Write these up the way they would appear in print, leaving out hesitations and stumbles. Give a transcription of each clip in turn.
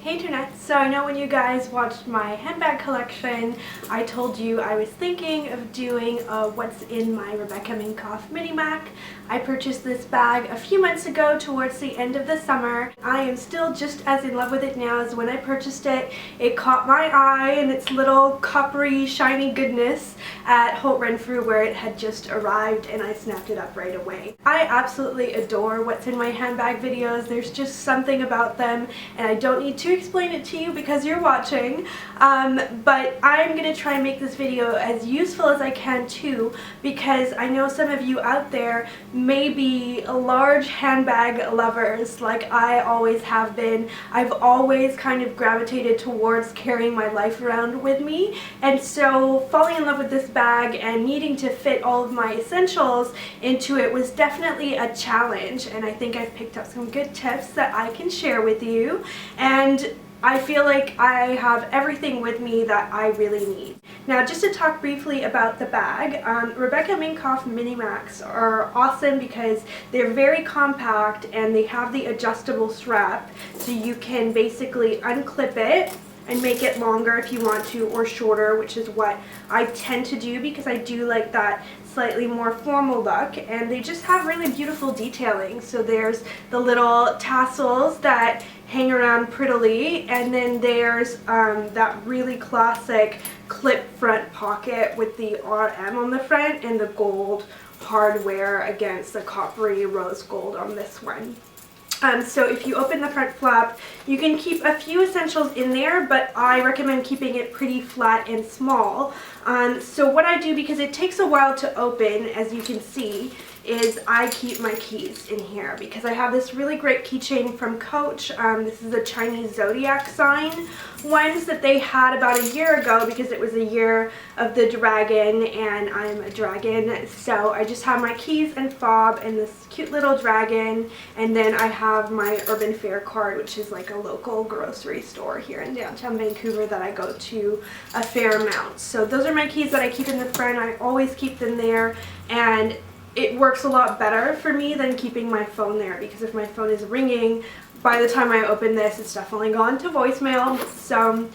Hey Internet! So I know when you guys watched my handbag collection, I told you I was thinking of doing a what's in my Rebecca Minkoff Mini MAC. I purchased this bag a few months ago towards the end of the summer. I am still just as in love with it now as when I purchased it. It caught my eye and its little coppery shiny goodness at Holt Renfrew where it had just arrived and I snapped it up right away. I absolutely adore what's in my handbag videos. There's just something about them and I don't need to explain it to you because you're watching, but I'm going to try and make this video as useful as I can too, because I know some of you out there may be large handbag lovers like I always have been. I've always kind of gravitated towards carrying my life around with me, and so falling in love with this bag and needing to fit all of my essentials into it was definitely a challenge, and I think I've picked up some good tips that I can share with you, and I feel like I have everything with me that I really need. Now, just to talk briefly about the bag, Rebecca Minkoff Mini MACs are awesome because they're very compact and they have the adjustable strap, so you can basically unclip it and make it longer if you want to, or shorter, which is what I tend to do because I do like that slightly more formal look, and they just have really beautiful detailing. So there's the little tassels that hang around prettily, and then there's that really classic clip front pocket with the RM on the front and the gold hardware against the coppery rose gold on this one. So if you open the front flap, you can keep a few essentials in there, but I recommend keeping it pretty flat and small. So what I do, because it takes a while to open, as you can see, is I keep my keys in here because I have this really great keychain from Coach. This is a Chinese zodiac sign ones that they had about a year ago because it was a year of the dragon and I'm a dragon, so I just have my keys and fob and this cute little dragon, and then I have my Urban Fare card, which is like a local grocery store here in downtown Vancouver that I go to a fair amount. So those are my keys that I keep in the front. I always keep them there, and it works a lot better for me than keeping my phone there, because if my phone is ringing, by the time I open this, it's definitely gone to voicemail. So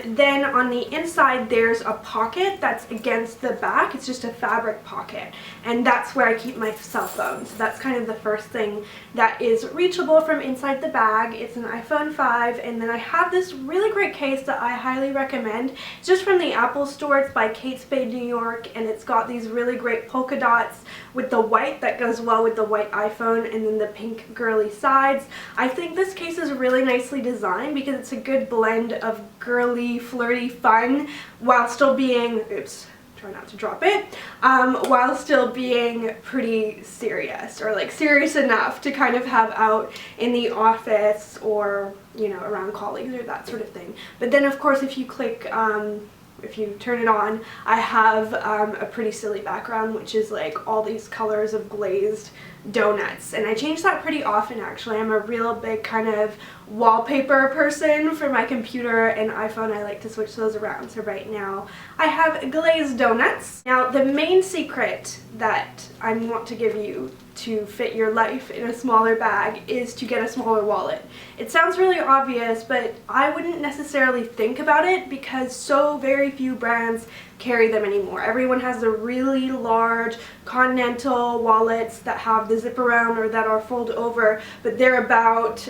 then on the inside, there's a pocket that's against the back. It's just a fabric pocket, and that's where I keep my cell phone. So that's kind of the first thing that is reachable from inside the bag. It's an iPhone 5, and then I have this really great case that I highly recommend. It's just from the Apple store. It's by Spade, New York, and it's got these really great polka dots with the white that goes well with the white iPhone, and then the pink girly sides. I think this case is really nicely designed because it's a good blend of girly, flirty fun while still being, oops, try not to drop it, while still being pretty serious, or like serious enough to kind of have out in the office or, you know, around colleagues or that sort of thing. But then of course if you click, if you turn it on, I have a pretty silly background, which is like all these colors of glazed donuts, and I change that pretty often actually. I'm a real big kind of wallpaper person for my computer and iPhone. I like to switch those around, so right now I have glazed donuts. Now the main secret that I want to give you to fit your life in a smaller bag is to get a smaller wallet. It sounds really obvious, but I wouldn't necessarily think about it because so very few brands carry them anymore. Everyone has the really large continental wallets that have the zip around or that are fold over, but they're about,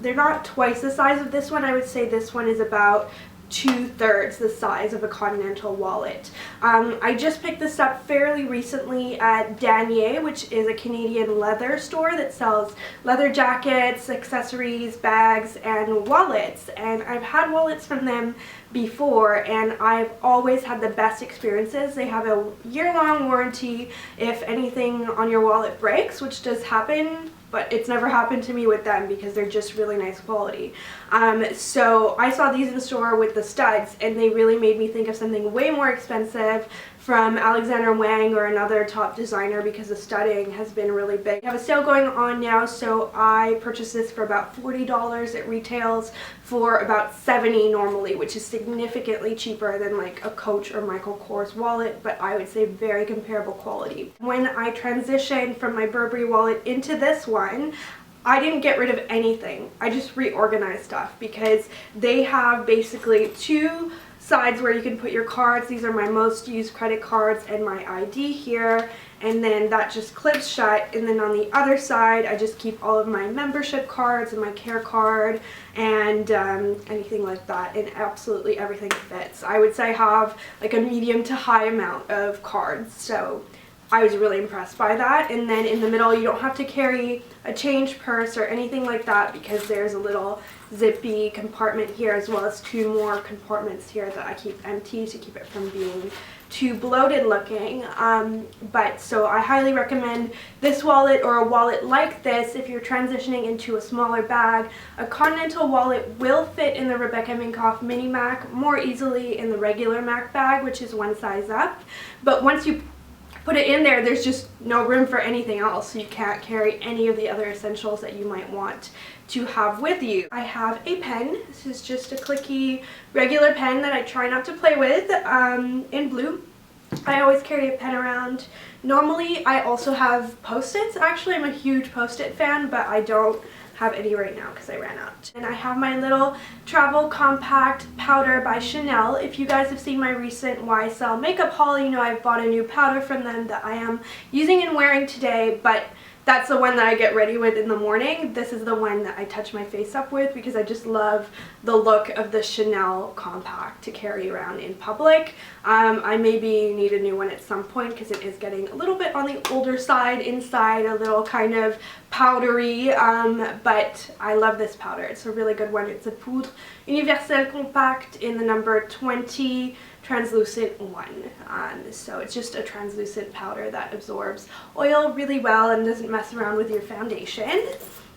they're not twice the size of this one. I would say this one is about 2/3 the size of a continental wallet. I just picked this up fairly recently at Danier, which is a Canadian leather store that sells leather jackets, accessories, bags, and wallets. And I've had wallets from them before and I've always had the best experiences. They have a year-long warranty if anything on your wallet breaks, which does happen, but it's never happened to me with them because they're just really nice quality. So I saw these in the store with the studs and they really made me think of something way more expensive from Alexander Wang or another top designer because the studding has been really big. I have a sale going on now, so I purchased this for about $40. It retails for about $70 normally, which is significantly cheaper than like a Coach or Michael Kors wallet, but I would say very comparable quality. When I transitioned from my Burberry wallet into this one, I didn't get rid of anything. I just reorganized stuff because they have basically two sides where you can put your cards. These are my most used credit cards and my ID here, and then that just clips shut. And then on the other side, I just keep all of my membership cards and my care card and anything like that, and absolutely everything fits. I would say I have like a medium to high amount of cards, so I was really impressed by that. And then in the middle, you don't have to carry a change purse or anything like that because there's a little zippy compartment here, as well as two more compartments here that I keep empty to keep it from being too bloated looking. So I highly recommend this wallet or a wallet like this if you're transitioning into a smaller bag. A Continental wallet will fit in the Rebecca Minkoff Mini MAC more easily in the regular MAC bag, which is one size up. But once you put it in there, there's just no room for anything else, so you can't carry any of the other essentials that you might want to have with you. I have a pen. This is just a clicky regular pen that I try not to play with, in blue. I always carry a pen around. Normally I also have Post-its. Actually, I'm a huge Post-it fan, but I don't have any right now because I ran out. And I have my little travel compact powder by Chanel. If you guys have seen my recent YSL makeup haul, you know I've bought a new powder from them that I am using and wearing today, but that's the one that I get ready with in the morning. This is the one that I touch my face up with because I just love the look of the Chanel compact to carry around in public. I maybe need a new one at some point because it is getting a little bit on the older side inside, a little kind of powdery, but I love this powder. It's a really good one. It's a Poudre Universelle Compact in the number 20 translucent one. So it's just a translucent powder that absorbs oil really well and doesn't mess around with your foundation.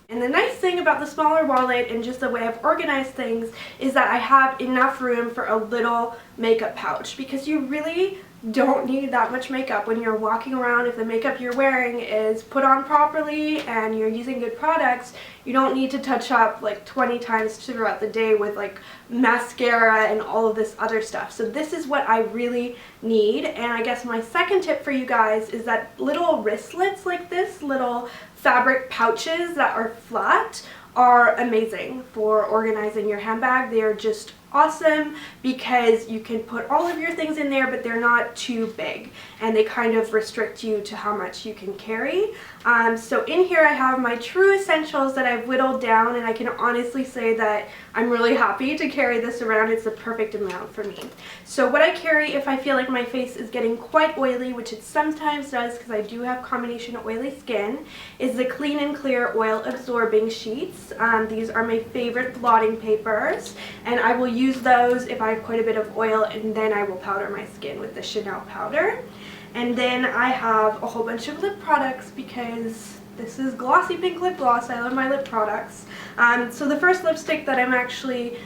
And the nice thing about the smaller wallet and just the way I've organized things is that I have enough room for a little makeup pouch, because you really don't need that much makeup when you're walking around. If the makeup you're wearing is put on properly and you're using good products, you don't need to touch up like 20 times throughout the day with like mascara and all of this other stuff. So this is what I really need. And I guess my second tip for you guys is that little wristlets like this, little fabric pouches that are flat, are amazing for organizing your handbag. They are just awesome because you can put all of your things in there, but they're not too big and they kind of restrict you to how much you can carry. So in here I have my true essentials that I've whittled down, and I can honestly say that I'm really happy to carry this around. It's the perfect amount for me. So what I carry if I feel like my face is getting quite oily, which it sometimes does because I do have combination oily skin, is the Clean and Clear oil absorbing sheets. These are my favorite blotting papers, and I will use those if I have quite a bit of oil, and then I will powder my skin with the Chanel powder. And then I have a whole bunch of lip products because this is glossy pink lip gloss. I love my lip products. So the first lipstick that I'm actually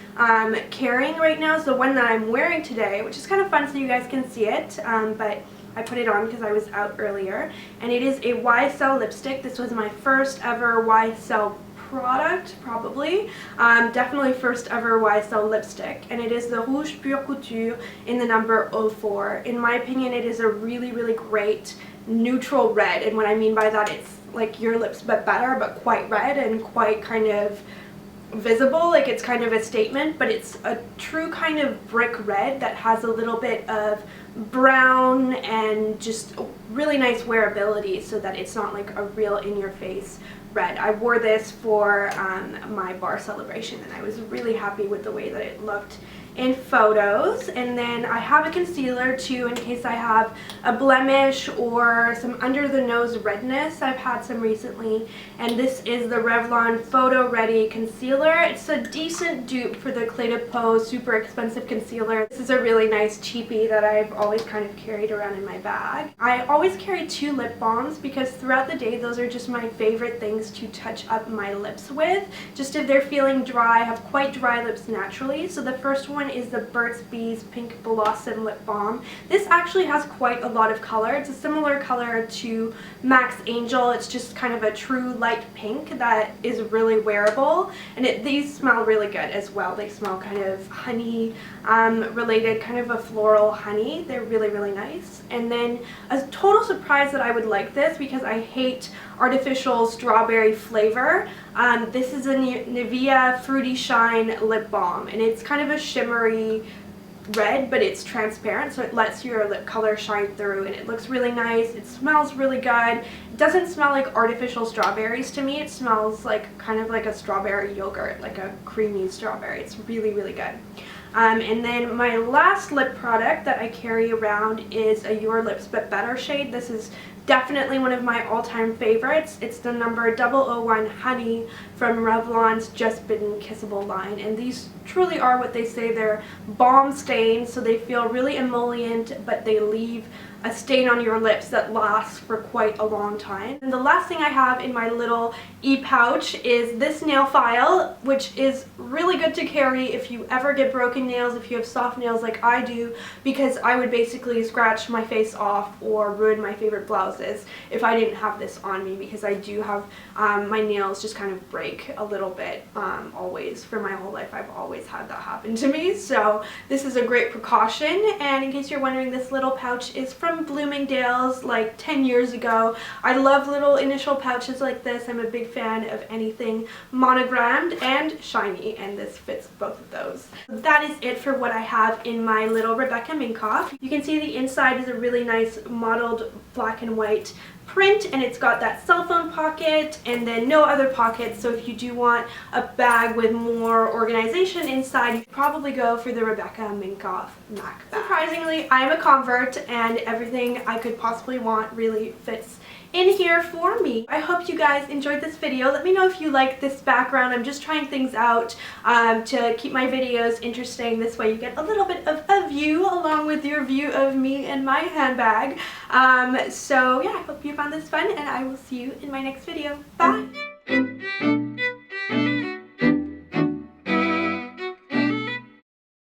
carrying right now is the one that I'm wearing today, which is kind of fun so you guys can see it, but I put it on because I was out earlier. And it is a YSL lipstick. This was my first ever YSL product, probably. Definitely first ever YSL lipstick, and it is the Rouge Pure Couture in the number 04. In my opinion, it is a really, really great neutral red, and what I mean by that, it's like your lips but better, but quite red and quite kind of visible. Like it's kind of a statement, but it's a true kind of brick red that has a little bit of brown and just really nice wearability, so that it's not like a real in-your-face red. I wore this for my bar celebration, and I was really happy with the way that it looked in photos. And then I have a concealer too in case I have a blemish or some under the nose redness. I've had some recently, and this is the Revlon Photo Ready Concealer. It's a decent dupe for the Clé de Peau super expensive concealer. This is a really nice cheapie that I've always kind of carried around in my bag. I always carry 2 lip balms because throughout the day those are just my favorite things to touch up my lips with, just if they're feeling dry. I have quite dry lips naturally. So the first one is the Burt's Bees Pink Blossom Lip Balm. This actually has quite a lot of color. It's a similar color to MAC's Angel. It's just kind of a true light pink that is really wearable, and these smell really good as well. They smell kind of honey related, kind of a floral honey. They're really, really nice. And then a total surprise that I would like this because I hate artificial strawberry flavor. This is a Nivea Fruity Shine Lip Balm, and it's kind of a shimmery red, but it's transparent, so it lets your lip color shine through, and it looks really nice. It smells really good. It doesn't smell like artificial strawberries to me. It smells like kind of like a strawberry yogurt, like a creamy strawberry. It's really, really good. And then my last lip product that I carry around is a Your Lips But Better shade. This is definitely one of my all-time favorites. It's the number 001 Honey from Revlon's Just Bitten Kissable line, and these truly are what they say. They're balm stains, so they feel really emollient, but they leave a stain on your lips that lasts for quite a long time. And the last thing I have in my little e-pouch is this nail file, which is really good to carry if you ever get broken nails, if you have soft nails like I do, because I would basically scratch my face off or ruin my favorite blouses if I didn't have this on me, because I do have my nails just kind of break a little bit always. For my whole life I've always had that happen to me, so this is a great precaution. And in case you're wondering, this little pouch is from Bloomingdale's like 10 years ago. I love little initial pouches like this. I'm a big fan of anything monogrammed and shiny, and this fits both of those. That is it for what I have in my little Rebecca Minkoff. You can see the inside is a really nice mottled black and white print, and it's got that cell phone pocket and then no other pockets, so if you do want a bag with more organization inside, you probably go for the Rebecca Minkoff MAC bag. Surprisingly, I'm a convert, and everything I could possibly want really fits in here for me. I hope you guys enjoyed this video. Let me know if you like this background. I'm just trying things out to keep my videos interesting. This way you get a little bit of a view along with your view of me and my handbag. So yeah, I hope you found this fun, and I will see you in my next video. Bye!